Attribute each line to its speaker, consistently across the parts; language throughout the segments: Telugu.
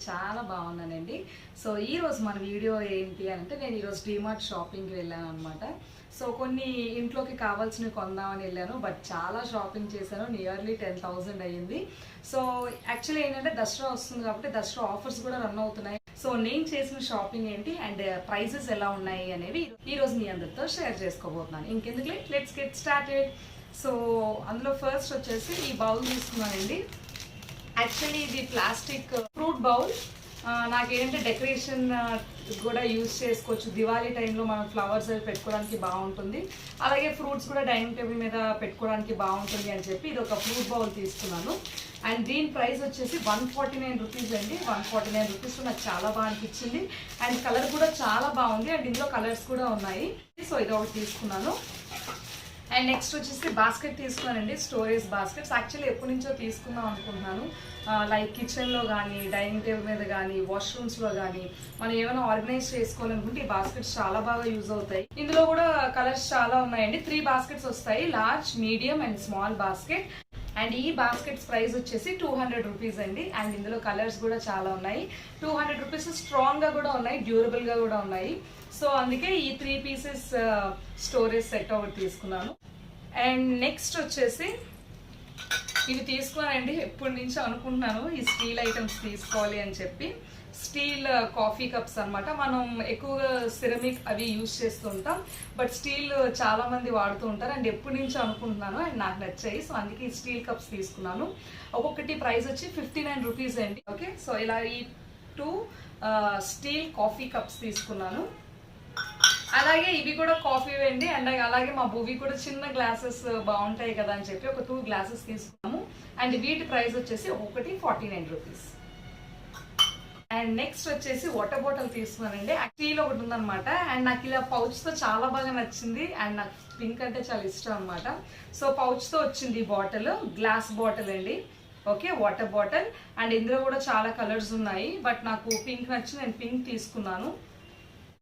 Speaker 1: చాలా బాగున్నానండి. సో ఈ రోజు మన వీడియో ఏంటి అంటే నేను ఈ రోజు డీమార్ట్ షాపింగ్కి వెళ్ళాను అనమాట. సో కొన్ని ఇంట్లోకి కావాల్సినవి కొందామని వెళ్ళాను. బట్ చాలా షాపింగ్ చేశాను. నియర్లీ 10,000 అయ్యింది. సో యాక్చువల్లీ ఏంటంటే దసరా వస్తుంది కాబట్టి దసరా ఆఫర్స్ కూడా రన్ అవుతున్నాయి. సో నేను చేసిన షాపింగ్ ఏంటి అండ్ ప్రైసెస్ ఎలా ఉన్నాయి అనేవి ఈ రోజు మీ అందరితో షేర్ చేసుకోబోతున్నాను. ఇంకెందుకు లెట్స్ గెట్ స్టార్టెడ్. సో అందులో ఫస్ట్ వచ్చేసి ఈ బౌల్ తీసుకున్నానండి. యాక్చువల్లీ ఇది ప్లాస్టిక్ ఫ్రూట్ బౌల్. నాకేంటంటే డెకరేషన్ కూడా యూజ్ చేసుకోవచ్చు. దివాళీ టైంలో మనం ఫ్లవర్స్ అవి పెట్టుకోవడానికి బాగుంటుంది. అలాగే ఫ్రూట్స్ కూడా డైనింగ్ టేబుల్ మీద పెట్టుకోవడానికి బాగుంటుంది అని చెప్పి ఇది ఒక ఫ్రూట్ బౌల్ తీసుకున్నాను. అండ్ దీని ప్రైస్ వచ్చేసి 149 రూపీస్ అండి. 149 రూపీస్ నాకు చాలా బాగా అనిపించింది. అండ్ కలర్ కూడా చాలా బాగుంది. అండ్ ఇందులో కలర్స్ కూడా ఉన్నాయి. సో ఇది ఒకటి తీసుకున్నాను. అండ్ నెక్స్ట్ వచ్చేసి బాస్కెట్ తీసుకున్నానండి. స్టోరేజ్ బాస్కెట్స్ యాక్చువల్లీ ఎప్పటి నుంచో తీసుకుందాం అనుకుంటున్నాను. లైక్ కిచెన్లో కానీ, డైనింగ్ టేబుల్ మీద కానీ, వాష్రూమ్స్లో కానీ మనం ఏమైనా ఆర్గనైజ్ చేసుకోవాలనుకుంటే ఈ బాస్కెట్స్ చాలా బాగా యూజ్ అవుతాయి. ఇందులో కూడా కలర్స్ చాలా ఉన్నాయండి. 3 బాస్కెట్స్ వస్తాయి, large, medium and small basket. And ఈ బాస్కెట్స్ ప్రైస్ వచ్చేసి 200 రూపీస్ అండి. అండ్ ఇందులో కలర్స్ కూడా చాలా ఉన్నాయి. 200 రూపీస్ స్ట్రాంగ్గా కూడా ఉన్నాయి, డ్యూరబుల్గా కూడా ఉన్నాయి. సో అందుకే ఈ 3 పీసెస్ స్టోరేజ్ సెట్ ఒకటి తీసుకున్నాను. అండ్ నెక్స్ట్ వచ్చేసి ఇవి తీసుకున్నానండి. ఎప్పటి నుంచో అనుకుంటున్నాను ఈ స్టీల్ ఐటమ్స్ తీసుకోవాలి అని చెప్పి. స్టీల్ కాఫీ కప్స్ అనమాట. మనం ఎక్కువగా సిరమిక్ అవి యూజ్ చేస్తూ ఉంటాం, బట్ స్టీల్ చాలా మంది వాడుతూ ఉంటారు. అండ్ ఎప్పటి నుంచో అనుకుంటున్నాను అండ్ నాకు నచ్చాయి. సో అందుకే ఈ స్టీల్ కప్స్ తీసుకున్నాను. ఒక్కొక్కటి ప్రైస్ వచ్చి 59 రూపీస్ అండి. ఓకే, సో ఇలా ఈ 2 స్టీల్ కాఫీ కప్స్ తీసుకున్నాను. అలాగే ఇవి కూడా కాఫీ అండి. అండ్ అలాగే మా భూవి కూడా చిన్న గ్లాసెస్ బాగుంటాయి కదా అని చెప్పి ఒక 2 గ్లాసెస్ తీసుకున్నాము. అండ్ వీటి ప్రైస్ వచ్చేసి ఒకటి 49 రూపీస్. అండ్ నెక్స్ట్ వచ్చేసి వాటర్ బాటిల్ తీసుకున్నానండి. స్టీల్ ఒకటి ఉందనమాట. అండ్ నాకు ఇలా పౌచ్తో చాలా బాగా నచ్చింది. అండ్ నాకు పింక్ అంటే చాలా ఇష్టం అనమాట. సో పౌచ్తో వచ్చింది బాటిల్, గ్లాస్ బాటిల్ అండి. Okay, water bottle. అండ్ ఇందులో కూడా చాలా కలర్స్ ఉన్నాయి, బట్ నాకు పింక్ నచ్చి నేను పింక్ తీసుకున్నాను.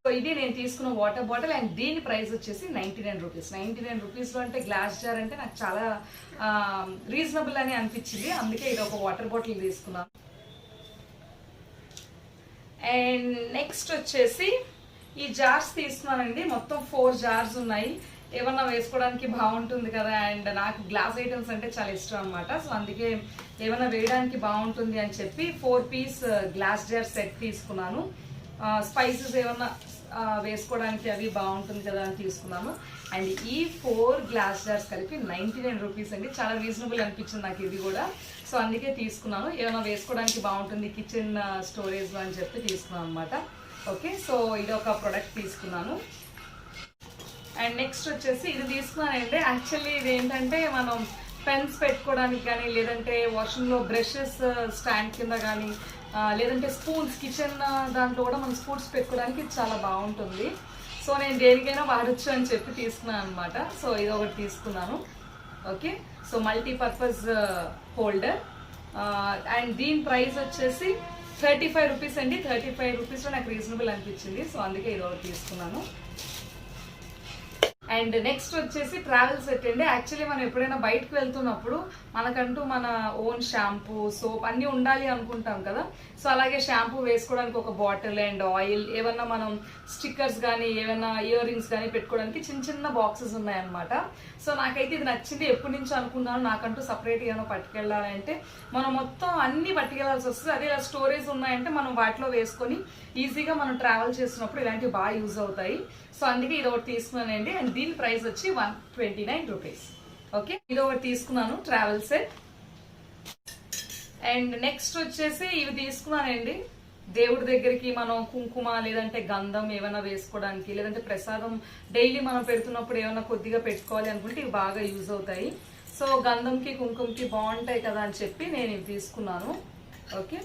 Speaker 1: సో ఇది నేను తీసుకున్న వాటర్ బాటిల్. అండ్ దీని ప్రైస్ వచ్చేసి 99 రూపీస్. 99 రూపీస్లో అంటే గ్లాస్ జార్ అంటే నాకు చాలా రీజనబుల్ అని అనిపించింది. అందుకే ఇది ఒక వాటర్ బాటిల్ తీసుకున్నాను. అండ్ నెక్స్ట్ వచ్చేసి ఈ జార్స్ తీసుకున్నానండి. మొత్తం 4 జార్స్ ఉన్నాయి. ఏమన్నా వేసుకోవడానికి బాగుంటుంది కదా. అండ్ నాకు గ్లాస్ ఐటమ్స్ అంటే చాలా ఇష్టం అనమాట. సో అందుకే ఏమన్నా వేయడానికి బాగుంటుంది అని చెప్పి 4 పీస్ గ్లాస్ జార్ సెట్ తీసుకున్నాను. స్పైసెస్ ఏమన్నా వేసుకోవడానికి అవి బాగుంటుంది కదా అని తీసుకున్నాను. అండ్ ఈ 4 గ్లాస్ జార్స్ కలిపి 99 రూపీస్ అండి. చాలా రీజనబుల్ అనిపించింది నాకు ఇది కూడా. సో అందుకే తీసుకున్నాను. ఏమైనా వేసుకోవడానికి బాగుంటుంది కిచెన్ స్టోరేజ్ అని చెప్పి తీసుకున్నాను అనమాట. ఓకే, సో ఇది ఒక ప్రోడక్ట్ తీసుకున్నాను. అండ్ నెక్స్ట్ వచ్చేసి ఇది తీసుకున్నానండి. యాక్చువల్లీ ఇది ఏంటంటే మనం పెన్స్ పెట్టుకోవడానికి కానీ, లేదంటే వాష్రూమ్లో బ్రషెస్ స్టాండ్ కింద కానీ, లేదంటే స్పూన్స్ కిచెన్ దాంట్లో కూడా మనం స్పూన్స్ పెట్టుకోవడానికి చాలా బాగుంటుంది. సో నేను దేనికైనా వాడచ్చు అని చెప్పి తీసుకున్నాను అనమాట. సో ఇది ఒకటి తీసుకున్నాను. Okay, so multipurpose holder. And దీని ప్రైస్ వచ్చేసి 35 రూపీస్ అండి. 35 రూపీస్లో నాకు రీజనబుల్ అనిపించింది. సో అందుకే ఇది ఒకటి తీసుకున్నాను. అండ్ నెక్స్ట్ వచ్చేసి ట్రావెల్ సెట్ అండి. యాక్చువల్లీ మనం ఎప్పుడైనా బయటకు వెళ్తున్నప్పుడు మనకంటూ మన ఓన్ షాంపూ, సోప్ అన్నీ ఉండాలి అనుకుంటాం కదా. సో అలాగే షాంపూ వేసుకోవడానికి ఒక బాటిల్ అండ్ ఆయిల్, ఏమన్నా మనం స్టిక్కర్స్ కానీ, ఏమైనా ఇయర్ రింగ్స్ కానీ పెట్టుకోవడానికి చిన్న చిన్న బాక్సెస్ ఉన్నాయన్నమాట. సో నాకైతే ఇది నచ్చింది. ఎప్పటి నుంచో అనుకున్నాను నాకంటూ సపరేట్ ఏమైనా పట్టుకెళ్ళాలంటే మనం మొత్తం అన్ని పట్టుకెళ్ళాల్సి వస్తుంది. అదే ఇలా స్టోరేజ్ ఉన్నాయంటే మనం వాటిలో వేసుకొని ఈజీగా మనం ట్రావెల్ చేసినప్పుడు ఇలాంటివి బాగా యూజ్ అవుతాయి. సో అందుకే ఇది ఒకటి తీసుకున్నానండి. అండ్ దీని ప్రైస్ వచ్చి 129 రూపీస్. ఓకే, ఇది ఒకటి తీసుకున్నాను ట్రావెల్ సెట్. అండ్ నెక్స్ట్ వచ్చేసి ఇవి తీసుకున్నానండి. దేవుడి దగ్గరికి మనం కుంకుమ లేదంటే గంధం ఏమైనా వేసుకోవడానికి, లేదంటే ప్రసాదం డైలీ మనం పెడుతున్నప్పుడు ఏమైనా కొద్దిగా పెట్టుకోవాలి అనుకుంటే ఇవి బాగా యూజ్ అవుతాయి. సో గంధంకి కుంకుమకి బాగుంటాయి కదా అని చెప్పి నేను ఇవి తీసుకున్నాను. ఓకే,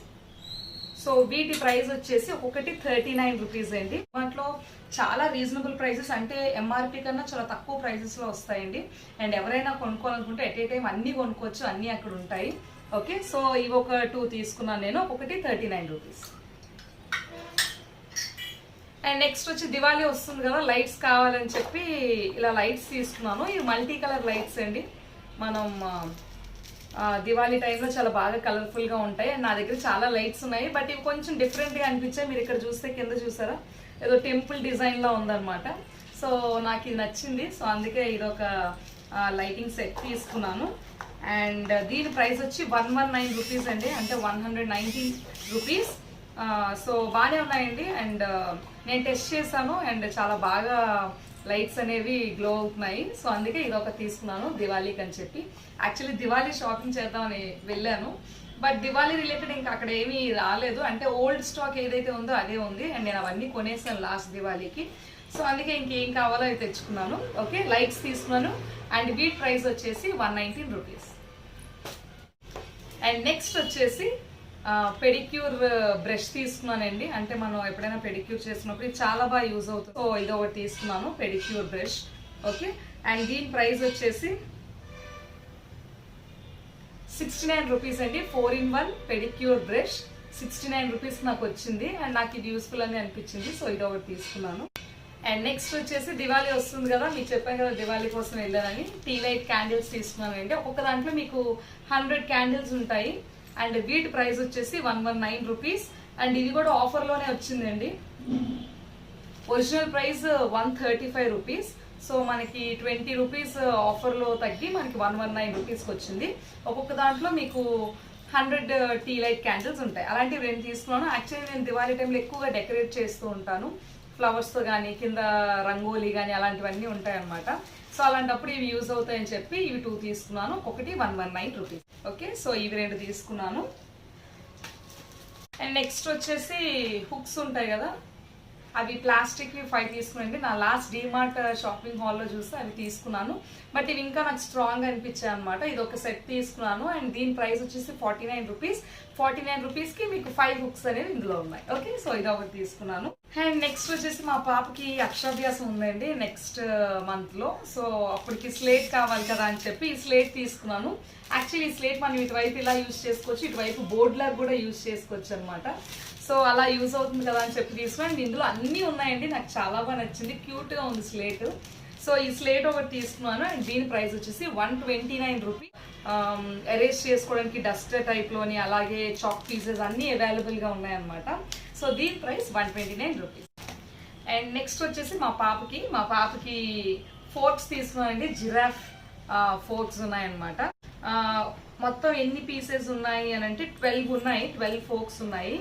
Speaker 1: సో వీటి ప్రైస్ వచ్చేసి ఒకటి 39 రూపీస్ అండి. వాటిలో చాలా రీజనబుల్ ప్రైసెస్, అంటే ఎంఆర్పి కన్నా చాలా తక్కువ ప్రైసెస్లో వస్తాయండి. అండ్ ఎవరైనా కొనుక్కోవాలనుకుంటే ఎట్ ఏ టైం అన్నీ కొనుక్కోవచ్చు, అన్నీ అక్కడ ఉంటాయి. ఓకే, సో ఇవి ఒక 2 తీసుకున్నాను నేను. ఒకటి 39 రూపీస్. అండ్ నెక్స్ట్ వచ్చి దివాళీ వస్తుంది కదా, లైట్స్ కావాలని చెప్పి ఇలా లైట్స్ తీసుకున్నాను. ఇవి మల్టీ కలర్ లైట్స్ అండి. మనం దివాళీ టైంలో చాలా బాగా కలర్ఫుల్ గా ఉంటాయి. అండ్ నా దగ్గర చాలా లైట్స్ ఉన్నాయి, బట్ ఇవి కొంచెం డిఫరెంట్ గా అనిపించాయి. మీరు ఇక్కడ చూస్తే కింద చూసారా, ఏదో టెంపుల్ డిజైన్ లో ఉందన్నమాట. సో నాకు ఇది నచ్చింది, సో అందుకే ఇది ఒక లైటింగ్ సెట్ తీసుకున్నాను. అండ్ దీని ప్రైస్ వచ్చి 119 రూపీస్ అండి, అంటే 119 రూపీస్. సో బాగానే ఉన్నాయండి. అండ్ నేను టెస్ట్ చేశాను అండ్ చాలా బాగా లైట్స్ అనేవి గ్లో అవుతున్నాయి. సో అందుకే ఇది ఒక తీసుకున్నాను దివాళీకి అని చెప్పి. యాక్చువల్లీ దివాళీ షాపింగ్ చేద్దామని వెళ్ళాను, బట్ దివాళీ రిలేటెడ్ ఇంకా అక్కడ ఏమీ రాలేదు. అంటే ఓల్డ్ స్టాక్ ఏదైతే ఉందో అదే ఉంది, అండ్ నేను అవన్నీ కొనేసాను లాస్ట్ దివాళీకి. సో అందుకే ఇంకేం కావాలో అవి తెచ్చుకున్నాను. ఓకే, లైట్స్ తీసుకున్నాను అండ్ వీటి ప్రైస్ వచ్చేసి 119 రూపీస్. అండ్ నెక్స్ట్ వచ్చేసి పెడిక్యూర్ బ్రష్ తీసుకున్నానండి. అంటే మనం ఎప్పుడైనా పెడిక్యూర్ చేసినప్పుడు ఇది చాలా బాగా యూజ్ అవుతుంది. సో ఇది ఒకటి తీసుకున్నాను, పెడిక్యూర్ బ్రష్. ఓకే, అండ్ దీని ప్రైస్ వచ్చేసి 69 రూపీస్ అండి. 4-in-1 పెడిక్యూర్ బ్రష్ 69 రూపీస్ నాకు వచ్చింది. అండ్ నాకు ఇది యూస్ఫుల్ అని అనిపించింది, సో ఇది ఒకటి తీసుకున్నాను. అండ్ నెక్స్ట్ వచ్చేసి దివాళీ వస్తుంది కదా, మీకు చెప్పాను కదా దివాళీ కోసం వెళ్ళానని. టీ లైట్ క్యాండిల్స్ తీసుకున్నానండి. ఒక్కొక్క దాంట్లో మీకు 100 క్యాండిల్స్ ఉంటాయి. అండ్ వీటి ప్రైస్ వచ్చేసి 119 రూపీస్. అండ్ ఇది కూడా ఆఫర్ లోనే వచ్చిందండి. Original price 135 rupees. సో మనకి 20 రూపీస్ ఆఫర్ లో తగ్గి మనకి 119 రూపీస్కి వచ్చింది. ఒక్కొక్క దాంట్లో మీకు 100 టీ లైట్ క్యాండిల్స్ ఉంటాయి. అలాంటివి నేను తీసుకున్నాను. యాక్చువల్లీ నేను దివాళీ టైంలో ఎక్కువగా డెకరేట్ చేస్తూ ఉంటాను, ఫ్లవర్స్ తో కానీ కింద రంగోలీ కానీ అలాంటివన్నీ ఉంటాయి అన్నమాట. సో అలాంటప్పుడు ఇవి యూజ్ అవుతాయని చెప్పి ఇవి 2 తీసుకున్నాను. ఒకటి 119 రూపీస్. ఓకే, సో ఇవి 2 తీసుకున్నాను. అండ్ నెక్స్ట్ వచ్చేసి హుక్స్ ఉంటాయి కదా, అవి ప్లాస్టిక్ 5 తీసుకున్నాండి. నా లాస్ట్ డిమార్ట్ షాపింగ్ హాల్లో చూస్తే అవి తీసుకున్నాను, బట్ ఇవి ఇంకా నాకు స్ట్రాంగ్ అనిపించాయి అనమాట. ఇది ఒక సెట్ తీసుకున్నాను అండ్ దీని ప్రైస్ వచ్చేసి 49 రూపీస్. 49 రూపీస్ కి మీకు 5 హుక్స్ అనేవి ఇందులో ఉన్నాయి. ఓకే, సో ఇది ఒకటి తీసుకున్నాను. అండ్ నెక్స్ట్ వచ్చేసి మా పాపకి అక్షరాభ్యాసం ఉందండి నెక్స్ట్ మంత్ లో. సో అప్పటికి స్లేట్ కావాలి కదా అని చెప్పి ఈ స్లేట్ తీసుకున్నాను. యాక్చువల్లీ ఈ స్లేట్ మనం ఇటువైపు ఇలా యూజ్ చేసుకోవచ్చు, ఇటువైపు బోర్డ్ లాగా కూడా యూజ్ చేసుకోవచ్చు అనమాట. సో అలా యూజ్ అవుతుంది కదా అని చెప్పి తీసుకున్నాను. ఇందులో అన్నీ ఉన్నాయండి, నాకు చాలా బాగా నచ్చింది, క్యూట్ గా ఉంది స్లేట్. సో ఈ స్లేట్ ఒకటి తీసుకున్నాను అండ్ దీని ప్రైస్ వచ్చేసి 129 రూపీస్. ఎరేజ్ చేసుకోవడానికి డస్టర్ టైప్ లోని అలాగే చాక్ పీసెస్ అన్ని అవైలబుల్ గా ఉన్నాయన్నమాట. సో దీని ప్రైస్ 129 రూపీస్. అండ్ నెక్స్ట్ వచ్చేసి మా పాపకి ఫోర్క్స్ తీసుకున్నానండి. జిరాఫ్ ఫోర్క్స్ ఉన్నాయన్నమాట. మొత్తం ఎన్ని పీసెస్ ఉన్నాయి అని అంటే 12 ఉన్నాయి, 12 ఫోర్క్స్ ఉన్నాయి.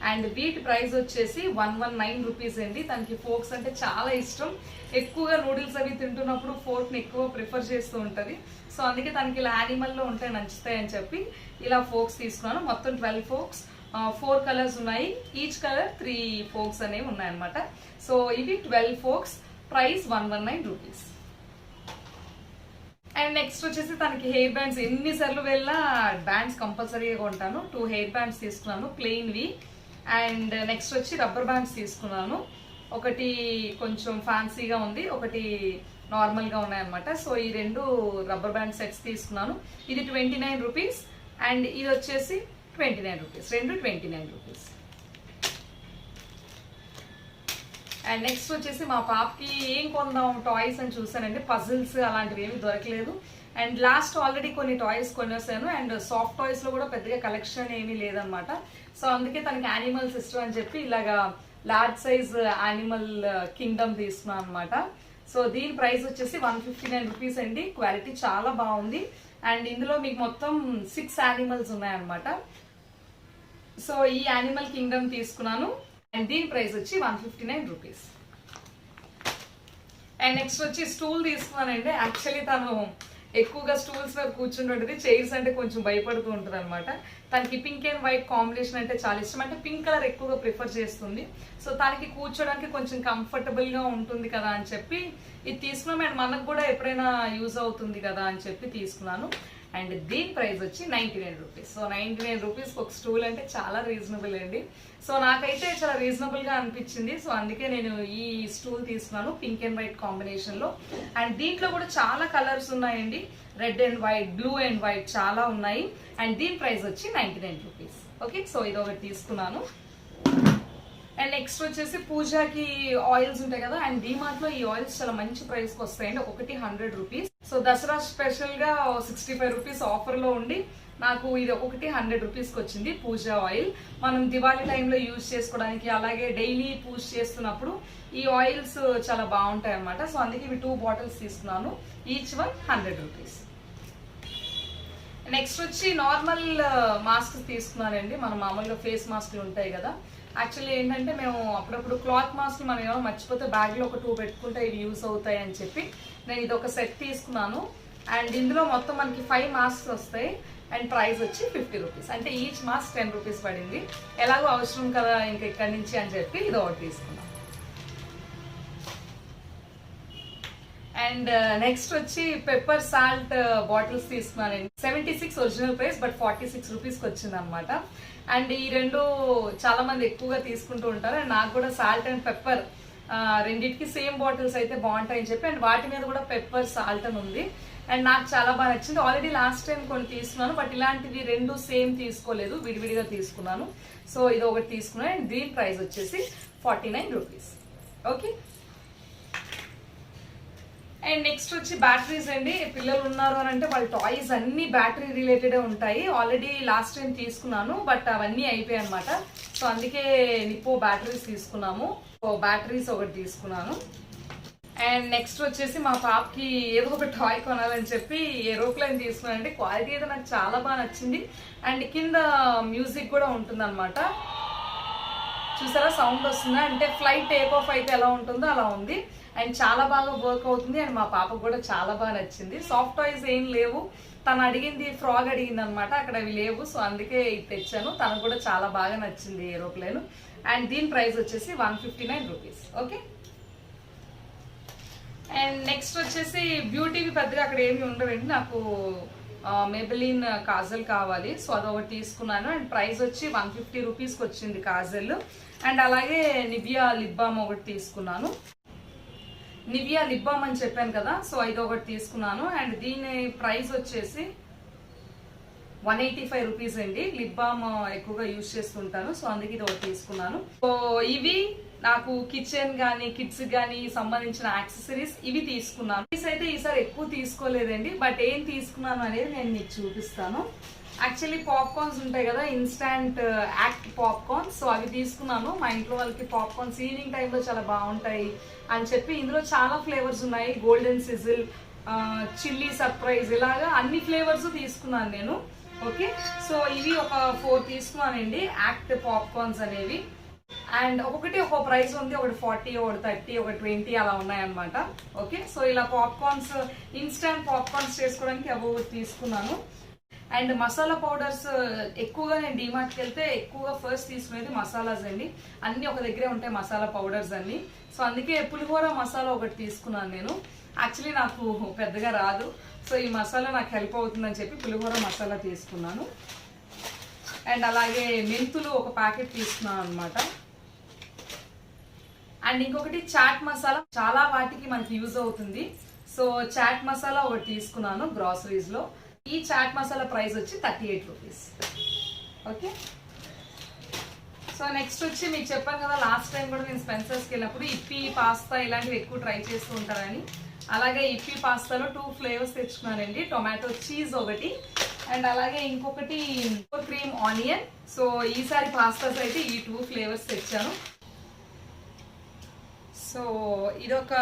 Speaker 1: అండ్ వీటి ప్రైస్ వచ్చేసి 119 రూపీస్ అండి. తనకి ఫోర్క్స్ అంటే చాలా ఇష్టం, ఎక్కువగా నూడిల్స్ అవి తింటున్నప్పుడు ఫోర్క్ ని ఎక్కువ ప్రిఫర్ చేస్తూ ఉంటది. సో అందుకే తనకి ఇలా యానిమల్ లో ఉంటే నచ్చుతాయని చెప్పి ఇలా ఫోర్క్స్ తీసుకున్నాను. మొత్తం 12 ఫోర్క్స్, 4 కలర్స్ ఉన్నాయి. ఈచ్ కలర్ 3 ఫోర్క్స్ అనేవి ఉన్నాయన్నమాట. సో ఇవి 12 forks, price 119 rupees. And next వచ్చేసి తనకి హెయిర్ బ్యాండ్స్ ఎన్నిసార్లు వెళ్ళినా బ్యాండ్స్ కంపల్సరీగా కొంటాను. 2 హెయిర్ బ్యాండ్స్ తీసుకున్నాను ప్లెయిన్వి. అండ్ నెక్స్ట్ వచ్చి రబ్బర్ బ్యాండ్స్ తీసుకున్నాను. ఒకటి కొంచెం ఫ్యాన్సీగా ఉంది, ఒకటి నార్మల్ గా ఉన్నాయన్నమాట. సో ఈ 2 రబ్బర్ బ్యాండ్ సెట్స్ తీసుకున్నాను. ఇది 29 రూపీస్ అండ్ ఇది వచ్చేసి 29 రూపీస్. 2 29 రూపీస్. అండ్ నెక్స్ట్ వచ్చేసి మా పాపకి ఏం కొందాం టాయ్స్ అని చూసానండి. పజిల్స్ అలాంటివి ఏమి దొరకలేదు. అండ్ లాస్ట్ ఆల్రెడీ కొన్ని టాయ్స్ కొనేసాను. అండ్ సాఫ్ట్ టాయ్స్ లో కూడా పెద్దగా కలెక్షన్ ఏమీ లేదనమాట. సో అందుకే తనకి యానిమల్స్ ఇష్టం అని చెప్పి ఇలాగా లార్జ్ సైజ్ యానిమల్ కింగ్డమ్ తీసుకున్నాను అనమాట. సో దీని ప్రైస్ వచ్చేసి 159 రూపీస్ అండి. క్వాలిటీ చాలా బాగుంది. అండ్ ఇందులో మీకు మొత్తం 6 యానిమల్స్ ఉన్నాయన్నమాట. సో ఈ యానిమల్ కింగ్డమ్ తీసుకున్నాను అండ్ దీని ప్రైస్ వచ్చి 159 రూపీస్. అండ్ నెక్స్ట్ వచ్చి స్టూల్ తీసుకున్నానండి. యాక్చువల్లీ తను ఎక్కువగా స్టూల్స్ మీద కూర్చుంటుంటది, చైర్స్ అంటే కొంచెం భయపడుతూ ఉంటుంది అనమాట. తనకి పింక్ అండ్ వైట్ కాంబినేషన్ అంటే చాలా ఇష్టం, అంటే పింక్ కలర్ ఎక్కువగా ప్రిఫర్ చేస్తుంది. సో తనకి కూర్చోడానికి కొంచెం కంఫర్టబుల్ గా ఉంటుంది కదా అని చెప్పి ఇది తీసుకున్నాం. అండ్ మనకు కూడా ఎప్పుడైనా యూజ్ అవుతుంది కదా అని చెప్పి తీసుకున్నాను. అండ్ దీని ప్రైస్ వచ్చి 99 రూపీస్. సో 99 రూపీస్ ఒక స్టూల్ అంటే చాలా రీజనబుల్ అండి. సో నాకైతే చాలా రీజనబుల్ గా అనిపించింది. సో అందుకే నేను ఈ స్టూల్ తీసుకున్నాను పింక్ అండ్ వైట్ కాంబినేషన్ లో. అండ్ దీంట్లో కూడా చాలా కలర్స్ ఉన్నాయండి, red and white, blue and white చాలా ఉన్నాయి. అండ్ దీని ప్రైస్ వచ్చి 99 రూపీస్. ఓకే, సో ఇది ఒకటి తీసుకున్నాను. అండ్ నెక్స్ట్ వచ్చేసి పూజకి ఆయిల్స్ ఉంటాయి కదా, అండ్ డిమార్ట్ లో ఈ ఆయిల్స్ చాలా మంచి ప్రైస్ కి వస్తాయండి. ఒకటి 100 రూపీస్. సో దసరా స్పెషల్ గా 65 రూపీస్ ఆఫర్ లో ఉండి నాకు ఇది ఒక్కొక్కటి 100 రూపీస్కి వచ్చింది. పూజా ఆయిల్ మనం దివాళీ టైంలో యూజ్ చేసుకోవడానికి, అలాగే డైలీ పూజ చేస్తున్నప్పుడు ఈ ఆయిల్స్ చాలా బాగుంటాయి అన్నమాట. సో అందుకే ఇవి 2 బాటిల్స్ తీసుకున్నాను, ఈచ్ వన్ 100 రూపీస్. నెక్స్ట్ వచ్చి నార్మల్ మాస్క్ తీసుకున్నానండి. మన మామూలుగా ఫేస్ మాస్క్లు ఉంటాయి కదా. యాక్చువల్లీ ఏంటంటే మేము అప్పుడప్పుడు క్లాత్ మాస్క్ మనం ఏమో మర్చిపోతే బ్యాగ్లో ఒక 2 పెట్టుకుంటే ఇవి యూస్ అవుతాయి అని చెప్పి నేను ఇది ఒక సెట్ తీసుకున్నాను. అండ్ ఇందులో మొత్తం మనకి 5 మాస్క్స్ వస్తాయి. అండ్ ప్రైస్ వచ్చి 50 రూపీస్, అంటే ఈచ్ మాస్క్ 10 రూపీస్ పడింది. ఎలాగో అవసరం కదా ఇంక ఇక్కడి నుంచి అని చెప్పి ఇది ఒకటి తీసుకున్నాను. అండ్ నెక్స్ట్ వచ్చి పెప్పర్ సాల్ట్ బాటిల్స్ తీసుకున్నానండి. 76 ఒరిజినల్ ప్రైస్, బట్ 46 రూపీస్కి వచ్చింది అనమాట. అండ్ ఈ రెండు చాలా మంది ఎక్కువగా తీసుకుంటూ ఉంటారు. అండ్ నాకు కూడా సాల్ట్ అండ్ పెప్పర్ రెండింటికి సేమ్ బాటిల్స్ అయితే బాగుంటాయని చెప్పి, అండ్ వాటి మీద కూడా పెప్పర్ సాల్ట్ అని ఉంది. అండ్ నాకు చాలా బాగా నచ్చింది. ఆల్రెడీ లాస్ట్ టైం కొన్ని తీసుకున్నాను, బట్ ఇలాంటివి రెండు సేమ్ తీసుకోలేదు, విడివిడిగా తీసుకున్నాను. సో ఇది ఒకటి తీసుకున్నాను. అండ్ దీని ప్రైస్ వచ్చేసి 49 రూపీస్. ఓకే. అండ్ నెక్స్ట్ వచ్చి బ్యాటరీస్ అండి. పిల్లలు ఉన్నారు అని అంటే వాళ్ళ టాయ్స్ అన్ని బ్యాటరీ రిలేటెడ్ ఉంటాయి. ఆల్రెడీ లాస్ట్ టైం తీసుకున్నాను, బట్ అవన్నీ అయిపోయాయి అనమాట. సో అందుకే నిప్పో బ్యాటరీస్ తీసుకున్నాము. బ్యాటరీస్ ఒకటి తీసుకున్నాను. అండ్ నెక్స్ట్ వచ్చేసి మా పాపకి ఏదో ఒక టాయ్ కొనాలని చెప్పి ఏరోప్లేన్ తీసుకున్నానండి. క్వాలిటీ అయితే నాకు చాలా బాగా నచ్చింది. అండ్ కింద మ్యూజిక్ కూడా ఉంటుంది అనమాట. చూసారా సౌండ్ వస్తుందా, అంటే ఫ్లైట్ టేక్ ఆఫ్ అయితే ఎలా ఉంటుందో అలా ఉంది. అండ్ చాలా బాగా వర్క్ అవుతుంది. అండ్ మా పాపకు కూడా చాలా బాగా నచ్చింది. సాఫ్ట్ టాయ్స్ ఏం లేవు, తను అడిగింది ఫ్రాగ్ అడిగింది అనమాట, అక్కడ అవి లేవు. సో అందుకే ఇది తెచ్చాను. తనకు కూడా చాలా బాగా నచ్చింది ఏరోప్లేన్. అండ్ దీని ప్రైస్ వచ్చేసి 159 రూపీస్. ఓకే. అండ్ నెక్స్ట్ వచ్చేసి బ్యూటీవి పెద్దగా అక్కడ ఏమి ఉండవండి. నాకు మెబెలిన్ కాజల్ కావాలి, సో అదొకటి తీసుకున్నాను. అండ్ ప్రైస్ వచ్చి 150 రూపీస్కి వచ్చింది కాజల్. అండ్ అలాగే నివియా లిప్ బామ్ ఒకటి తీసుకున్నాను. నివియా లిప్ బామ్ అని చెప్పాను కదా, సో ఇది ఒకటి తీసుకున్నాను. అండ్ దీని ప్రైస్ వచ్చేసి 185 రూపీస్ అండి. లిప్ బామ్ ఎక్కువగా యూజ్ చేస్తుంటాను, సో అందుకే ఇది ఒకటి తీసుకున్నాను. సో ఇవి నాకు కిచెన్ గానీ కిడ్స్ గానీ సంబంధించిన యాక్సెసరీస్ ఇవి తీసుకున్నాను. అయితే ఈసారి ఎక్కువ తీసుకోలేదండి, బట్ ఏం తీసుకున్నాను అనేది నేను మీకు చూపిస్తాను. యాక్చువల్లీ పాప్కార్న్స్ ఉంటాయి కదా, ఇన్స్టాంట్ యాక్ట్ పాప్కార్న్స్, సో అవి తీసుకున్నాను. మా ఇంట్లో వాళ్ళకి పాప్కార్న్స్ ఈవినింగ్ టైంలో చాలా బాగుంటాయి అని చెప్పి ఇందులో చాలా ఫ్లేవర్స్ ఉన్నాయి. గోల్డెన్ సిజిల్, చిల్లీ సర్ప్రైజ్, ఇలాగా అన్ని ఫ్లేవర్స్ తీసుకున్నాను నేను. ఓకే. సో ఇవి ఒక 4 తీసుకున్నానండి యాక్ట్ పాప్కార్న్స్ అనేవి. అండ్ ఒక్కొక్కటి ఒక ప్రైస్ ఉంది, ఒకటి 40, ఒకటి 30, ఒకటి 20 అలా ఉన్నాయన్నమాట. ఓకే. సో ఇలా పాప్కార్న్స్, ఇన్స్టాంట్ పాప్కార్న్స్ చేసుకోవడానికి అవి ఒకటి తీసుకున్నాను. అండ్ మసాలా పౌడర్స్ ఎక్కువగా నేను డిమార్ట్కి వెళ్తే ఎక్కువగా ఫస్ట్ తీసుకునేది మసాలాస్ అండి. అన్ని ఒక దగ్గరే ఉంటాయి మసాలా పౌడర్స్ అన్ని. సో అందుకే పులిహోర మసాలా ఒకటి తీసుకున్నాను నేను. యాక్చువల్లీ నాకు పెద్దగా రాదు, సో ఈ మసాలా నాకు హెల్ప్ అవుతుందని చెప్పి పులిహోర మసాలా తీసుకున్నాను. అండ్ అలాగే మెంతులు ఒక ప్యాకెట్ తీసుకున్నాను అనమాట. అండ్ ఇంకొకటి చాట్ మసాలా, చాలా వాటికి మనకి యూజ్ అవుతుంది. సో చాట్ మసాలా ఒకటి తీసుకున్నాను గ్రాసరీస్ లో. ఈ చాట్ మసాలా ప్రైస్ వచ్చి 38 రూపీస్. ఓకే. సో నెక్స్ట్ వచ్చి మీకు చెప్పాను కదా లాస్ట్ టైం కూడా నేను స్పెన్సర్స్కి వెళ్ళినప్పుడు ఇప్పి పాస్తా ఇలాంటివి ఎక్కువ ట్రై చేస్తూ ఉంటారని. అలాగే ఇప్పి పాస్తాలో 2 ఫ్లేవర్స్ తెచ్చుకున్నానండి. టొమాటో చీజ్ ఒకటి, అండ్ అలాగే ఇంకొకటి క్రీమ్ ఆనియన్. సో ఈసారి పాస్తాస్ అయితే ఈ 2 ఫ్లేవర్స్ తెచ్చాను. సో ఇదొక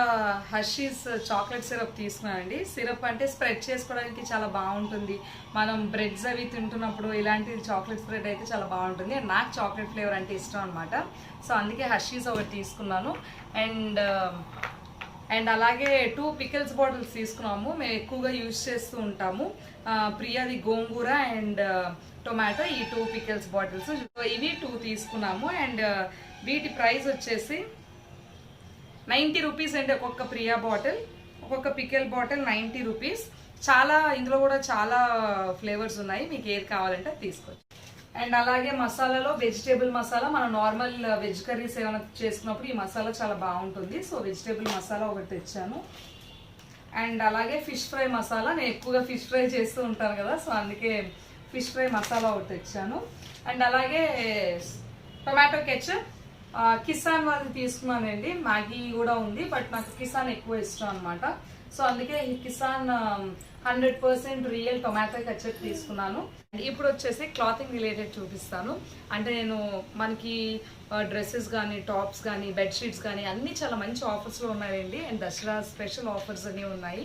Speaker 1: హర్షీస్ చాక్లెట్ సిరప్ తీసుకున్నానండి. సిరప్ అంటే స్ప్రెడ్ చేసుకోవడానికి చాలా బాగుంటుంది. మనం బ్రెడ్స్ అవి తింటున్నప్పుడు ఇలాంటి చాక్లెట్ స్ప్రెడ్ అయితే చాలా బాగుంటుంది. అండ్ నాకు చాక్లెట్ ఫ్లేవర్ అంటే ఇష్టం అనమాట. సో అందుకే హర్షీస్ ఒకటి తీసుకున్నాను. అండ్ అలాగే 2 పికిల్స్ బాటిల్స్ తీసుకున్నాము. మేము ఎక్కువగా యూజ్ చేస్తూ ఉంటాము. ప్రియాది గోంగూర అండ్ టొమాటో, ఈ 2 పికిల్స్ బాటిల్స్. ఇవి 2 తీసుకున్నాము. అండ్ వీటి ప్రైస్ వచ్చేసి 90 రూపీస్ అండి. ఒక్కొక్క ప్రియా బాటిల్, ఒక్కొక్క పికిల్ బాటిల్ 90 రూపీస్. చాలా ఇందులో కూడా చాలా ఫ్లేవర్స్ ఉన్నాయి, మీకు ఏది కావాలంటే తీసుకోవచ్చు. అండ్ అలాగే మసాలాలో వెజిటేబుల్ మసాలా, మనం నార్మల్ వెజ్ కర్రీస్ ఏమైనా చేసుకున్నప్పుడు ఈ మసాలా చాలా బాగుంటుంది. సో వెజిటేబుల్ మసాలా ఒకటి తెచ్చాను. అండ్ అలాగే ఫిష్ ఫ్రై మసాలా, నేను ఎక్కువగా ఫిష్ ఫ్రై చేస్తూ ఉంటాను కదా, సో అందుకే ఫిష్ ఫ్రై మసాలా ఒకటి తెచ్చాను. అండ్ అలాగే టొమాటో కెచప్, కిసాన్ వాళ్ళది తీసుకున్నానండి. మ్యాగీ కూడా ఉంది, బట్ నాకు కిసాన్ ఎక్కువ ఇష్టం అనమాట. సో అందుకే ఈ కిసాన్ 100% రియల్ టొమాటో కచప్ తీసుకున్నాను. ఇప్పుడు వచ్చేసి క్లాతింగ్ రిలేటెడ్ చూపిస్తాను. అంటే నేను మనకి డ్రెస్సెస్ కానీ, టాప్స్ కానీ, బెడ్షీట్స్ కానీ అన్నీ చాలా మంచి ఆఫర్స్లో ఉన్నాయండి. అండ్ దసరా స్పెషల్ ఆఫర్స్ అన్నీ ఉన్నాయి.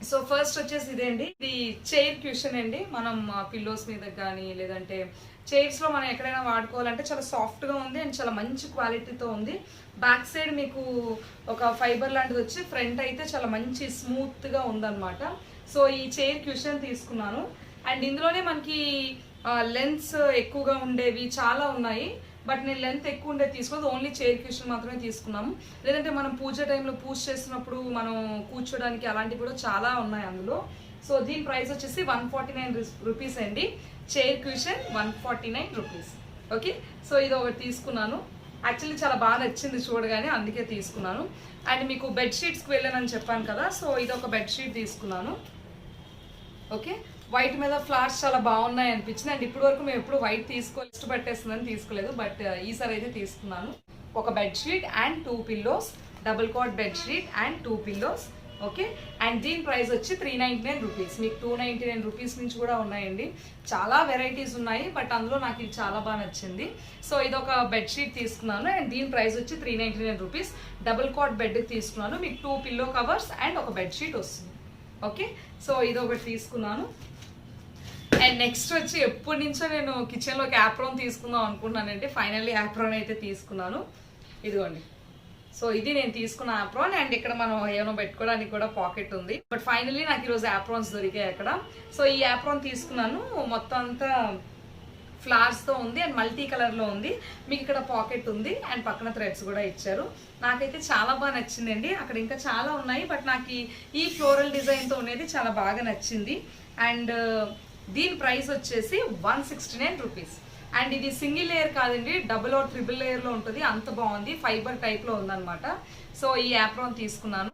Speaker 1: సో ఫస్ట్ వచ్చేసి ఇదేండి, ఇది చైర్ క్యూషన్ అండి. మనం పిల్లోస్ మీద కానీ లేదంటే చైర్స్ లో మనం ఎక్కడైనా వాడుకోవాలంటే చాలా సాఫ్ట్ గా ఉంది అండ్ చాలా మంచి క్వాలిటీతో ఉంది. బ్యాక్ సైడ్ మీకు ఒక ఫైబర్ లాంటిది వచ్చి, ఫ్రంట్ అయితే చాలా మంచి స్మూత్ గా ఉందన్నమాట. సో ఈ చైర్ క్యూషన్ తీసుకున్నాను. అండ్ ఇందులోనే మనకి లెన్స్ ఎక్కువగా ఉండేవి చాలా ఉన్నాయి. బట్ నేను లెంత్ ఎక్కువ ఉండేది తీసుకోదు, ఓన్లీ చైర్ క్యూషన్ మాత్రమే తీసుకున్నాము. లేదంటే మనం పూజ టైంలో పూజ చేస్తున్నప్పుడు మనం కూర్చోడానికి అలాంటివి కూడా చాలా ఉన్నాయి అందులో. సో దీని ప్రైస్ వచ్చేసి 149 రూపీస్ అండి. Chair question 149 rupees. Okay, so ఇది ఒకటి తీసుకున్నాను. యాక్చువల్లీ చాలా బాగా నచ్చింది చూడగానే, అందుకే తీసుకున్నాను. అండ్ మీకు బెడ్షీట్స్కి వెళ్ళానని చెప్పాను కదా, సో ఇది ఒక బెడ్షీట్ తీసుకున్నాను. ఓకే, వైట్ మీద ఫ్లవర్స్ చాలా బాగున్నాయి అనిపించింది. అండ్ ఇప్పటి వరకు మేము ఎప్పుడు వైట్ ఇష్టపట్టేస్తుందని తీసుకోలేదు, బట్ ఈసారి అయితే తీసుకున్నాను. ఒక bedsheet and 2 pillows, double cot bedsheet and 2 pillows. Okay, and దీని ప్రైస్ వచ్చి 399 రూపీస్. మీకు 299 రూపీస్ నుంచి కూడా ఉన్నాయండి. చాలా వెరైటీస్ ఉన్నాయి, బట్ అందులో నాకు ఇది చాలా బాగా నచ్చింది. సో ఇది ఒక బెడ్షీట్ తీసుకున్నాను అండ్ దీని ప్రైస్ వచ్చి 399 రూపీస్. డబుల్ కాట్ బెడ్ తీసుకున్నాను. మీకు 2 పిల్లో కవర్స్ అండ్ ఒక బెడ్షీట్ వస్తుంది. ఓకే, సో ఇది ఒకటి తీసుకున్నాను. అండ్ నెక్స్ట్ వచ్చి ఎప్పటి నుంచో నేను కిచెన్లోకి యాప్రాన్ తీసుకుందాం అనుకుంటున్నానండి. ఫైనల్లీ యాప్రాన్ అయితే తీసుకున్నాను. ఇదిగోండి, సో ఇది నేను తీసుకున్న యాప్రాన్. అండ్ ఇక్కడ మనం ఏమైనా పెట్టుకోవడానికి కూడా పాకెట్ ఉంది. బట్ ఫైనల్లీ నాకు ఈరోజు యాప్రాన్స్ దొరికాయి అక్కడ. సో ఈ యాప్రాన్ తీసుకున్నాను. మొత్తం అంతా ఫ్లవర్స్తో ఉంది అండ్ మల్టీ కలర్లో ఉంది. మీకు ఇక్కడ పాకెట్ ఉంది అండ్ పక్కన థ్రెడ్స్ కూడా ఇచ్చారు. నాకైతే చాలా బాగా నచ్చిందండి. అక్కడ ఇంకా చాలా ఉన్నాయి, బట్ నాకు ఈ ఫ్లోరల్ డిజైన్తో ఉండేది చాలా బాగా నచ్చింది. అండ్ దీని ప్రైస్ వచ్చేసి 169 రూపీస్. అండ్ ఇది సింగిల్ లేయర్ కాదండి, డబుల్ ఆర్ ట్రిపుల్ లేయర్లో ఉంటుంది. అంత బాగుంది, ఫైబర్ టైప్లో ఉందన్నమాట. సో ఈ యాప్రాన్ తీసుకున్నాను.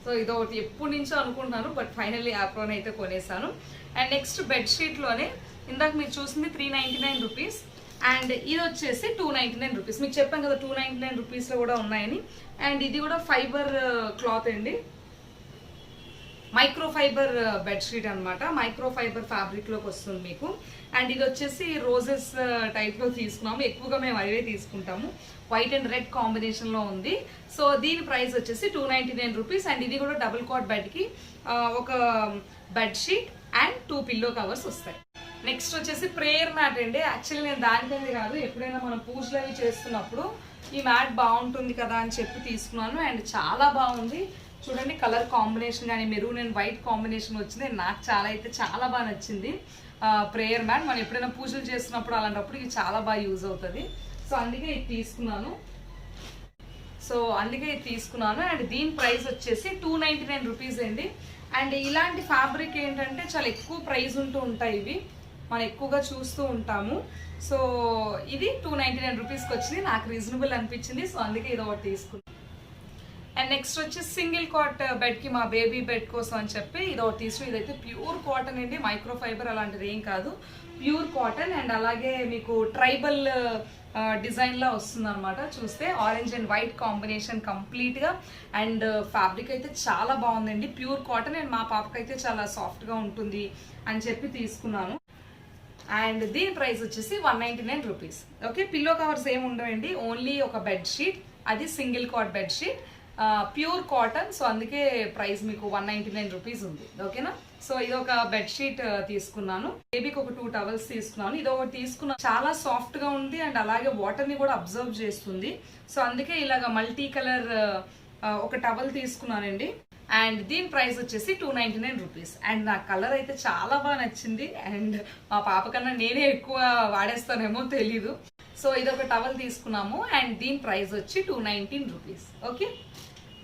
Speaker 1: సో ఇదొకటి ఎప్పటి నుంచో అనుకుంటున్నాను, బట్ ఫైనల్లీ యాప్రాన్ అయితే కొనేసాను. అండ్ నెక్స్ట్ బెడ్షీట్లోనే ఇందాక మీరు చూసింది 399 రూపీస్ అండ్ ఇది వచ్చేసి 299 రూపీస్. మీకు చెప్పాను కదా 299 రూపీస్లో కూడా ఉన్నాయని. అండ్ ఇది కూడా ఫైబర్ క్లాత్ అండి, మైక్రో ఫైబర్ బెడ్షీట్ అనమాట. మైక్రో ఫైబర్ ఫ్యాబ్రిక్లోకి వస్తుంది మీకు. అండ్ ఇది వచ్చేసి రోజెస్ టైప్లో తీసుకున్నాము. ఎక్కువగా మేము అవే తీసుకుంటాము. వైట్ అండ్ రెడ్ కాంబినేషన్లో ఉంది. సో దీని ప్రైస్ వచ్చేసి 299 రూపీస్. అండ్ ఇది కూడా డబుల్ కాట్ బెడ్కి ఒక బెడ్షీట్ అండ్ 2 పిల్లో కవర్స్ వస్తాయి. నెక్స్ట్ వచ్చేసి ప్రేయర్ మ్యాట్ అండి. యాక్చువల్లీ నేను దానికైతే కాదు, ఎప్పుడైనా మనం పూజలు అవి చేస్తున్నప్పుడు ఈ మ్యాట్ బాగుంటుంది కదా అని చెప్పి తీసుకున్నాను. అండ్ చాలా బాగుంది చూడండి, కలర్ కాంబినేషన్ కానీ మెరూన్ అండ్ వైట్ కాంబినేషన్ వచ్చింది. నాకు చాలా బాగా నచ్చింది. ప్రేయర్ మ్యాట్ మనం ఎప్పుడైనా పూజలు చేస్తున్నప్పుడు అలాంటప్పుడు ఇది చాలా బాగా యూజ్ అవుతుంది. సో అందుకే ఇది తీసుకున్నాను. అండ్ దీని ప్రైస్ వచ్చేసి 299 రూపీస్ అండి. అండ్ ఇలాంటి ఫ్యాబ్రిక్ ఏంటంటే చాలా ఎక్కువ ప్రైస్ ఉంటూ ఉంటాయి, ఇవి మనం ఎక్కువగా చూస్తూ ఉంటాము. సో ఇది 299 రూపీస్కి వచ్చింది, నాకు రీజనబుల్ అనిపించింది. సో అందుకే ఇది ఒకటి తీసుకున్నాను. అండ్ నెక్స్ట్ వచ్చి సింగిల్ కాట్ బెడ్కి మా బేబీ బెడ్ కోసం అని చెప్పి ఇది ఒకటి తీసుకుని. ఇదైతే ప్యూర్ కాటన్ అండి, మైక్రో ఫైబర్ అలాంటిది ఏం కాదు, ప్యూర్ కాటన్. అండ్ అలాగే మీకు ట్రైబల్ డిజైన్లా వస్తుంది అనమాట. చూస్తే ఆరెంజ్ అండ్ వైట్ కాంబినేషన్ కంప్లీట్గా. అండ్ ఫ్యాబ్రిక్ అయితే చాలా బాగుందండి, ప్యూర్ కాటన్. అండ్ మా పాపకైతే చాలా సాఫ్ట్గా ఉంటుంది అని చెప్పి తీసుకున్నాను. అండ్ దీని ప్రైస్ వచ్చేసి 199 రూపీస్. ఓకే, పిల్లో కవర్స్ ఏమి ఉండవండి, ఓన్లీ ఒక బెడ్షీట్, అది single cot bedsheet, pure cotton. So అందుకే ప్రైస్ మీకు 199 రూపీస్ ఉంది. ఓకేనా, సో ఇది ఒక బెడ్షీట్ తీసుకున్నాను. బేబీకి ఒక 2 టవల్స్ తీసుకున్నాను. ఇది ఒకటి తీసుకున్నాను, చాలా సాఫ్ట్ గా ఉంది అండ్ అలాగే వాటర్ ని కూడా అబ్జర్వ్ చేస్తుంది. సో అందుకే ఇలాగ మల్టీ కలర్ ఒక టవల్ తీసుకున్నానండి. అండ్ దీని ప్రైస్ వచ్చేసి 299 రూపీస్. అండ్ నా కలర్ అయితే చాలా బాగా నచ్చింది. అండ్ మా పాప కన్నా నేనే ఎక్కువ వాడేస్తానేమో తెలీదు. సో ఇదొక టవల్ తీసుకున్నాము అండ్ దీని ప్రైస్ వచ్చి 219 రూపీస్. ఓకే,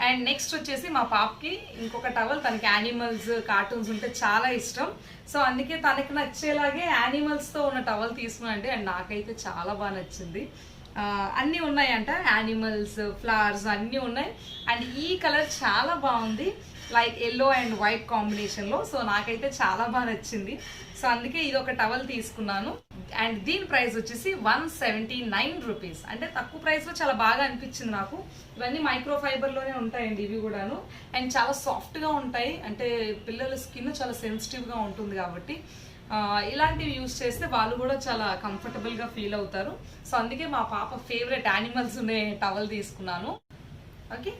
Speaker 1: అండ్ నెక్స్ట్ వచ్చేసి మా పాపకి ఇంకొక టవల్, తనకి యానిమల్స్ కార్టూన్స్ ఉంటే చాలా ఇష్టం. సో అందుకే తనకి నచ్చేలాగే యానిమల్స్తో ఉన్న టవల్ తీసుకున్నానండి. అండ్ నాకైతే చాలా బాగా నచ్చింది. అన్నీ ఉన్నాయంట, యానిమల్స్, ఫ్లవర్స్ అన్నీ ఉన్నాయి. అండ్ ఈ కలర్ చాలా బాగుంది. లైక్ ఎల్లో అండ్ వైట్ కాంబినేషన్లో. సో నాకైతే చాలా బాగా నచ్చింది. సో అందుకే ఇది ఒక టవల్ తీసుకున్నాను. అండ్ దీని ప్రైస్ వచ్చేసి 179 రూపీస్. అంటే తక్కువ ప్రైస్లో చాలా బాగా అనిపించింది నాకు. ఇవన్నీ మైక్రో ఫైబర్లోనే ఉంటాయండి ఇవి కూడాను. అండ్ చాలా సాఫ్ట్గా ఉంటాయి. అంటే పిల్లల స్కిన్ చాలా సెన్సిటివ్గా ఉంటుంది కాబట్టి ఇలాంటివి యూజ్ చేస్తే వాళ్ళు కూడా చాలా కంఫర్టబుల్గా ఫీల్ అవుతారు. సో అందుకే మా పాప ఫేవరెట్ యానిమల్స్ ఉండే టవల్ తీసుకున్నాను. ఓకే,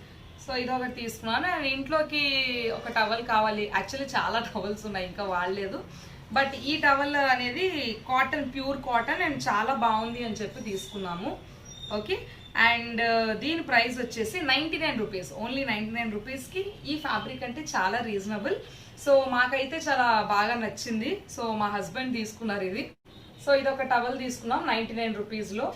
Speaker 1: సో ఇది ఒకటి తీసుకున్నాను. అండ్ ఇంట్లోకి ఒక టవల్ కావాలి. యాక్చువల్లీ చాలా టవల్స్ ఉన్నాయి, ఇంకా వాడలేదు. బట్ ఈ టవల్ అనేది కాటన్, ప్యూర్ కాటన్, అండ్ చాలా బాగుంది అని చెప్పి తీసుకున్నాము. ఓకే, అండ్ దీని ప్రైస్ వచ్చేసి 99 రూపీస్. ఓన్లీ 99 రూపీస్కి ఈ ఫ్యాబ్రిక్ అంటే చాలా రీజనబుల్. సో మాకైతే చాలా బాగా నచ్చింది. సో మా హస్బెండ్ తీసుకున్నారు ఇది. సో ఇది ఒక టవల్ తీసుకున్నాం 99 రూపీస్లో.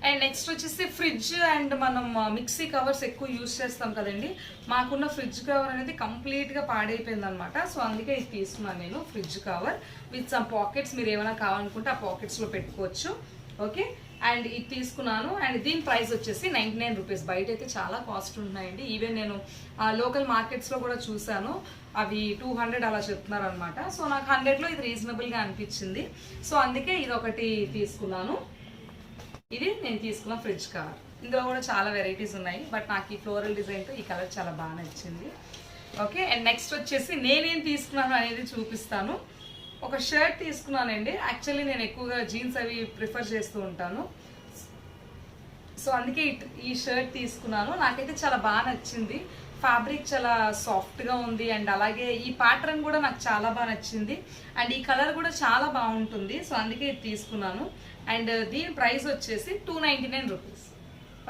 Speaker 1: అండ్ నెక్స్ట్ వచ్చేసి ఫ్రిడ్జ్ అండ్ మనం మిక్సీ కవర్స్ ఎక్కువ యూజ్ చేస్తాం కదండి. మాకున్న ఫ్రిడ్జ్ కవర్ అనేది కంప్లీట్గా పాడైపోయింది అనమాట. సో అందుకే ఇది తీసుకున్నాను నేను, fridge cover with some pockets. మీరు ఏమైనా కావాలనుకుంటే ఆ పాకెట్స్లో పెట్టుకోవచ్చు. ఓకే, అండ్ ఇది తీసుకున్నాను. అండ్ దీని ప్రైస్ వచ్చేసి 99 రూపీస్. బయట అయితే చాలా కాస్ట్ ఉన్నాయండి. ఈవెన్ నేను లోకల్ మార్కెట్స్లో కూడా చూసాను, అవి 200 అలా చెప్తున్నారు అనమాట. సో నాకు 100లో ఇది రీజనబుల్గా అనిపించింది. సో అందుకే ఇది ఒకటి తీసుకున్నాను. ఇది నేను తీసుకున్న ఫ్రిడ్జ్ కవర్. ఇందులో కూడా చాలా వెరైటీస్ ఉన్నాయి, బట్ నాకు ఈ ఫ్లోరల్ డిజైన్తో ఈ కలర్ చాలా బాగా నచ్చింది. ఓకే, అండ్ నెక్స్ట్ వచ్చేసి నేనేం తీసుకున్నాను అనేది చూపిస్తాను. ఒక షర్ట్ తీసుకున్నానండి. యాక్చువల్లీ నేను ఎక్కువగా జీన్స్ అవి ప్రిఫర్ చేస్తూ ఉంటాను. సో అందుకే ఈ షర్ట్ తీసుకున్నాను. నాకైతే చాలా బాగా నచ్చింది. ఫ్యాబ్రిక్ చాలా సాఫ్ట్గా ఉంది. అండ్ అలాగే ఈ ప్యాటర్న్ కూడా నాకు చాలా బాగా నచ్చింది. అండ్ ఈ కలర్ కూడా చాలా బాగుంటుంది. సో అందుకే ఇది తీసుకున్నాను. అండ్ దీని ప్రైస్ వచ్చేసి 299 రూపీస్.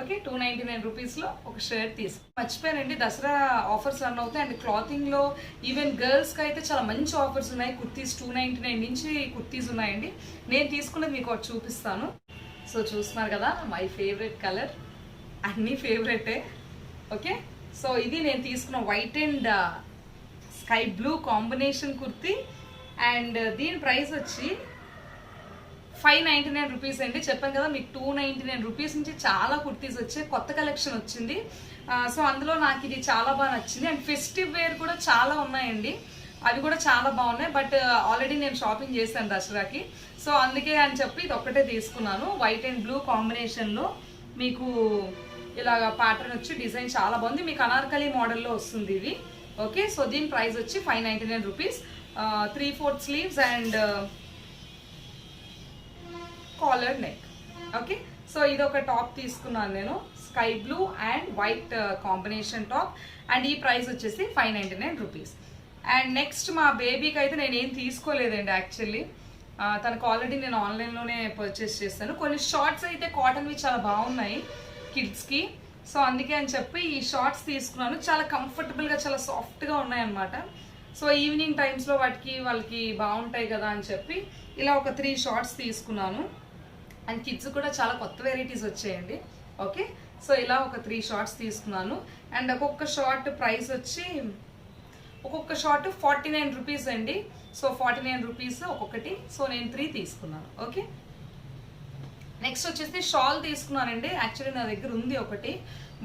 Speaker 1: ఓకే, 299 రూపీస్లో ఒక షర్ట్ మర్చిపోయానండి. దసరా ఆఫర్స్ రన్ అవుతాయి. అండ్ క్లాతింగ్లో ఈవెన్ గర్ల్స్కి అయితే చాలా మంచి ఆఫర్స్ ఉన్నాయి. కుర్తీస్ 299 నుంచి కుర్తీస్ ఉన్నాయండి. నేను తీసుకున్నది మీకు ఒకటి చూపిస్తాను. సో చూస్తున్నారు కదా, మై ఫేవరెట్ కలర్. అన్నీ ఫేవరెటే. ఓకే, సో ఇది నేను తీసుకున్న white and sky blue combination kurti. And దీని ప్రైస్ వచ్చి 599 రూపీస్ అండి. చెప్పాను కదా మీకు 299 రూపీస్ నుంచి చాలా కుర్తీస్ వచ్చాయి. కొత్త కలెక్షన్ వచ్చింది. సో అందులో నాకు ఇది చాలా బాగా నచ్చింది. అండ్ ఫెస్టివ్ వేర్ కూడా చాలా ఉన్నాయండి, అవి కూడా చాలా బాగున్నాయి. బట్ ఆల్రెడీ నేను షాపింగ్ చేశాను దసరాకి. సో అందుకే అని చెప్పి ఇది ఒక్కటే తీసుకున్నాను. వైట్ అండ్ బ్లూ కాంబినేషన్లో మీకు ఇలాగ ప్యాటర్న్ వచ్చి డిజైన్ చాలా బాగుంది. మీకు అనార్కలి మోడల్లో వస్తుంది ఇది. ఓకే, సో దీని ప్రైస్ వచ్చి 599 rupees. 3/4 sleeves and collar neck. Okay, so ఇది ఒక టాప్ తీసుకున్నాను నేను, sky blue and white combination top. And ఈ ప్రైస్ వచ్చేసి 599 రూపీస్. అండ్ నెక్స్ట్ మా బేబీకి అయితే నేను ఏం తీసుకోలేదండి యాక్చువల్లీ. తనకు ఆల్రెడీ నేను ఆన్లైన్లోనే పర్చేస్ చేస్తాను. కొన్ని షార్ట్స్ అయితే కాటన్వి చాలా బాగున్నాయి కిడ్స్కి. సో అందుకే అని చెప్పి ఈ షార్ట్స్ తీసుకున్నాను. చాలా కంఫర్టబుల్గా, చాలా సాఫ్ట్గా ఉన్నాయన్నమాట. సో ఈవినింగ్ టైమ్స్లో వాళ్ళకి బాగుంటాయి కదా అని చెప్పి ఇలా ఒక 3 షార్ట్స్ తీసుకున్నాను. అండ్ కిడ్స్ కూడా చాలా కొత్త వెరైటీస్ వచ్చాయండి. ఓకే, సో ఇలా ఒక 3 షార్ట్స్ తీసుకున్నాను. అండ్ ఒక్కొక్క షార్ట్ ప్రైస్ వచ్చి ఒక్కొక్క షార్ట్ 49 రూపీస్ అండి. సో 49 రూపీస్ ఒక్కొక్కటి. సో నేను 3 తీసుకున్నాను. ఓకే, నెక్స్ట్ వచ్చేసి షాల్ తీసుకున్నానండి. యాక్చువల్లీ నా దగ్గర ఉంది ఒకటి,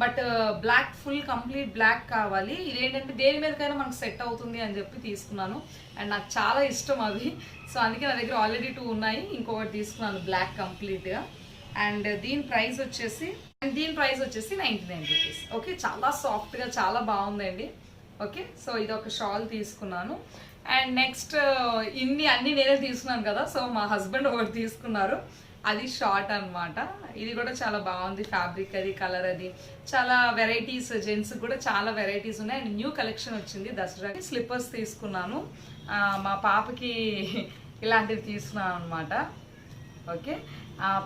Speaker 1: but black, full complete black కావాలి. ఇదేంటంటే దేని మీదకైనా మనకు సెట్ అవుతుంది అని చెప్పి తీసుకున్నాను. అండ్ నాకు చాలా ఇష్టం అవి. సో అందుకే నా దగ్గర ఆల్రెడీ 2 ఉన్నాయి. ఇంకొకటి తీసుకున్నాను బ్లాక్ కంప్లీట్గా. అండ్ దీని ప్రైస్ వచ్చేసి 99 రూపీస్. ఓకే, చాలా సాఫ్ట్గా చాలా బాగుందండి. ఓకే, సో ఇది ఒక షాల్ తీసుకున్నాను. అండ్ నెక్స్ట్ అన్నీ నేనే తీసుకున్నాను కదా. సో మా హస్బెండ్ ఒకటి తీసుకున్నారు, అది షార్ట్ అనమాట. ఇది కూడా చాలా బాగుంది. ఫ్యాబ్రిక్ అది, కలర్ అది, చాలా వెరైటీస్. జెంట్స్ కూడా చాలా వెరైటీస్ ఉన్నాయి. అండ్ న్యూ కలెక్షన్ వచ్చింది దసరాకి. స్లిప్పర్స్ తీసుకున్నాను. మా పాపకి ఇలాంటివి తీసుకున్నాను అనమాట. Okay,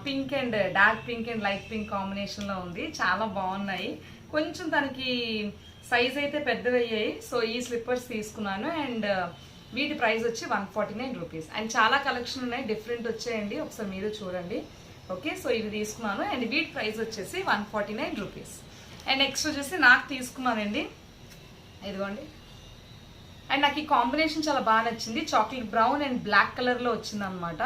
Speaker 1: pink and dark pink and light pink కాంబినేషన్లో ఉంది. చాలా బాగున్నాయి. కొంచెం తనకి సైజ్ అయితే పెద్దవయ్యాయి. సో ఈ స్లిప్పర్స్ తీసుకున్నాను. అండ్ వీటి ప్రైస్ వచ్చి 149 రూపీస్. అండ్ చాలా కలెక్షన్ ఉన్నాయి, డిఫరెంట్ వచ్చాయండి. ఒకసారి మీరు చూడండి. ఓకే, సో ఇవి తీసుకున్నాను. అండ్ వీటి ప్రైస్ వచ్చేసి 149 రూపీస్. అండ్ నెక్స్ట్ వచ్చేసి నాకు తీసుకున్నానండి, ఇదిగోండి. అండ్ నాకు ఈ కాంబినేషన్ చాలా బాగా నచ్చింది. చాక్లెట్ బ్రౌన్ అండ్ బ్లాక్ కలర్లో వచ్చింది అనమాట.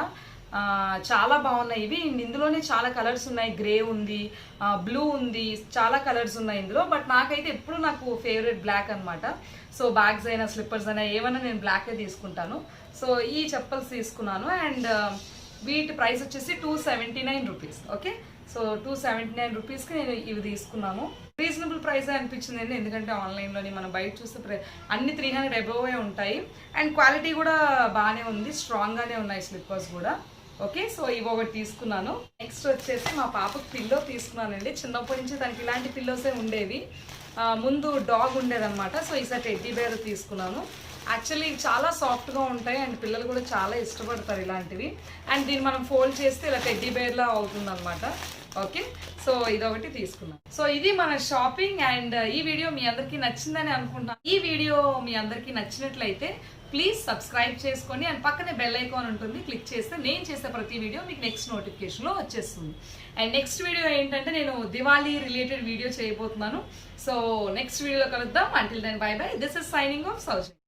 Speaker 1: చాలా బాగున్నాయి ఇవి. ఇందులోనే చాలా కలర్స్ ఉన్నాయి, గ్రే ఉంది, బ్లూ ఉంది, చాలా కలర్స్ ఉన్నాయి ఇందులో. బట్ నాకైతే ఎప్పుడు నాకు ఫేవరెట్ బ్లాక్ అనమాట. సో బ్యాగ్స్ అయినా స్లిప్పర్స్ అయినా ఏమైనా నేను బ్లాకే తీసుకుంటాను. సో ఈ చెప్పల్స్ తీసుకున్నాను అండ్ వీటి ప్రైస్ వచ్చేసి 279 రూపీస్. ఓకే, సో 279 రూపీస్కి నేను ఇవి తీసుకున్నాను. రీజనబుల్ ప్రైస్ అనిపించింది, ఎందుకంటే ఆన్లైన్లోని మనం బయట చూస్తే అన్ని 300 అబోవే ఉంటాయి అండ్ క్వాలిటీ కూడా బాగానే ఉంది, స్ట్రాంగ్గానే ఉన్నాయి స్లిప్పర్స్ కూడా. ఓకే, సో ఇవి ఒకటి తీసుకున్నాను. నెక్స్ట్ వచ్చేసి మా పాపకు పిల్లో తీసుకున్నానండి. చిన్నప్పటి నుంచి తనకి ఇలాంటి పిల్లోసే ఉండేవి. ముందు డాగ్ ఉండేదన్నమాట. సో ఈసారి టెడ్డీ బేర్ తీసుకున్నాను. యాక్చువల్లీ చాలా సాఫ్ట్గా ఉంటాయి అండ్ పిల్లలు కూడా చాలా ఇష్టపడతారు ఇలాంటివి. అండ్ దీన్ని మనం ఫోల్డ్ చేస్తే ఇలా టెడ్డీ బేర్లా అవుతుంది అనమాట. ఓకే, సో ఇదొకటి తీసుకున్నాం. సో ఇది మన షాపింగ్ అండ్ ఈ వీడియో మీ అందరికీ నచ్చిందని అనుకుంటున్నాను. ఈ వీడియో మీ అందరికీ నచ్చినట్లయితే ప్లీజ్ సబ్స్క్రైబ్ చేసుకొని అండ్ పక్కనే బెల్ ఐకాన్ ఉంటుంది, క్లిక్ చేస్తే నేను చేసే ప్రతి వీడియో మీకు నెక్స్ట్ నోటిఫికేషన్లో వచ్చేస్తుంది. అండ్ నెక్స్ట్ వీడియో ఏంటంటే నేను దివాళీ రిలేటెడ్ వీడియో చేయబోతున్నాను. సో నెక్స్ట్ వీడియోలో కలుద్దాం. Until then bye bye. This is signing off Soujanya.